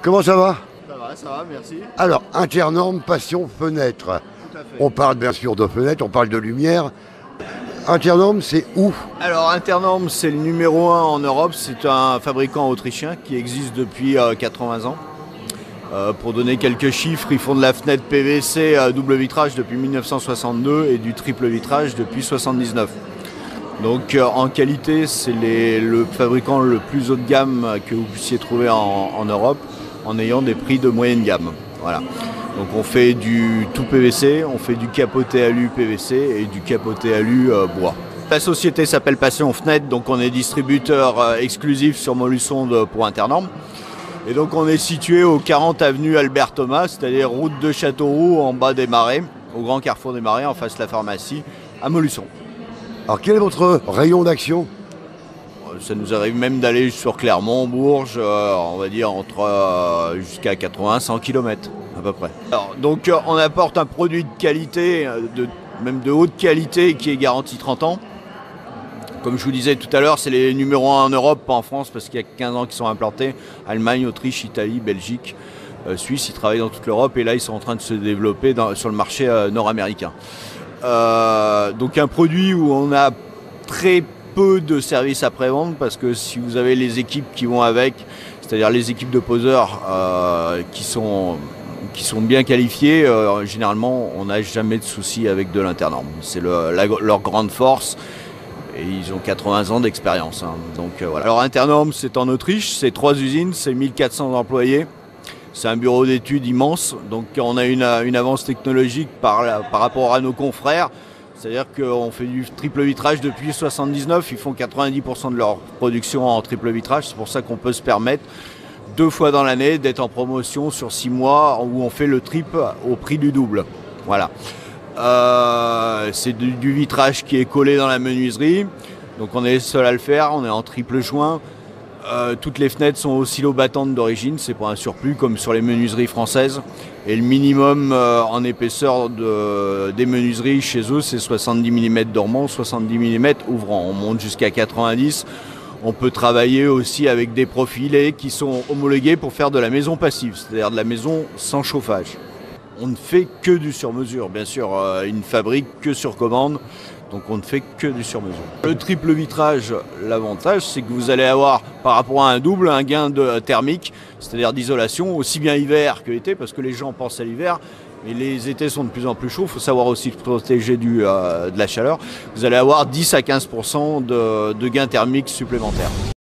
Comment ça va? Ça va, merci. Alors, Internormes, passion, fenêtre. Tout à fait. On parle bien sûr de fenêtres, on parle de lumière. Internormes, c'est où? Alors Internormes, c'est le numéro 1 en Europe. C'est un fabricant autrichien qui existe depuis 80 ans. Pour donner quelques chiffres, ils font de la fenêtre PVC double vitrage depuis 1962 et du triple vitrage depuis 1979. Donc en qualité, c'est le fabricant le plus haut de gamme que vous puissiez trouver en Europe, en ayant des prix de moyenne gamme. Voilà. Donc on fait du tout PVC, on fait du capoté alu PVC et du capoté alu bois. La société s'appelle Passion Fenêtre, donc on est distributeur exclusif sur Montluçon pour Internormes. Et donc on est situé au 40 avenue Albert Thomas, c'est-à-dire route de Châteauroux en bas des Marais, au grand carrefour des Marais, en face de la pharmacie, à Montluçon. Alors, quel est votre rayon d'action? Ça nous arrive même d'aller sur Clermont, Bourges, on va dire entre jusqu'à 80-100 km à peu près. Alors, donc on apporte un produit de qualité, même de haute qualité, qui est garanti 30 ans. Comme je vous disais tout à l'heure, c'est les numéros 1 en Europe, pas en France, parce qu'il y a 15 ans qu'ils sont implantés. Allemagne, Autriche, Italie, Belgique, Suisse, ils travaillent dans toute l'Europe et là ils sont en train de se développer sur le marché nord-américain. Donc un produit où on a très peu de services après-vente, parce que si vous avez les équipes qui vont avec, c'est-à-dire les équipes de poseurs qui sont bien qualifiées, généralement on n'a jamais de soucis avec de l'Internorme. C'est leur grande force. Et ils ont 80 ans d'expérience. Donc voilà. Alors Internormes, c'est en Autriche, c'est 3 usines, c'est 1400 employés. C'est un bureau d'études immense. Donc on a une avance technologique par rapport à nos confrères. C'est-à-dire qu'on fait du triple vitrage depuis 1979. Ils font 90% de leur production en triple vitrage. C'est pour ça qu'on peut se permettre 2 fois dans l'année d'être en promotion sur 6 mois où on fait le triple au prix du double. Voilà. C'est du vitrage qui est collé dans la menuiserie, donc on est les seuls à le faire, on est en triple joint. Toutes les fenêtres sont oscillo-battantes d'origine, c'est pas un surplus comme sur les menuiseries françaises. Et le minimum en épaisseur des menuiseries chez eux, c'est 70 mm dormant, 70 mm ouvrant. On monte jusqu'à 90. On peut travailler aussi avec des profilés qui sont homologués pour faire de la maison passive, c'est-à-dire de la maison sans chauffage. On ne fait que du sur-mesure, bien sûr, ils ne fabriquent que sur commande, donc on ne fait que du sur-mesure. Le triple vitrage, l'avantage, c'est que vous allez avoir, par rapport à un double, un gain thermique, c'est-à-dire d'isolation, aussi bien hiver que été, parce que les gens pensent à l'hiver, mais les étés sont de plus en plus chauds, il faut savoir aussi protéger de la chaleur. Vous allez avoir 10 à 15% de gain thermique supplémentaire.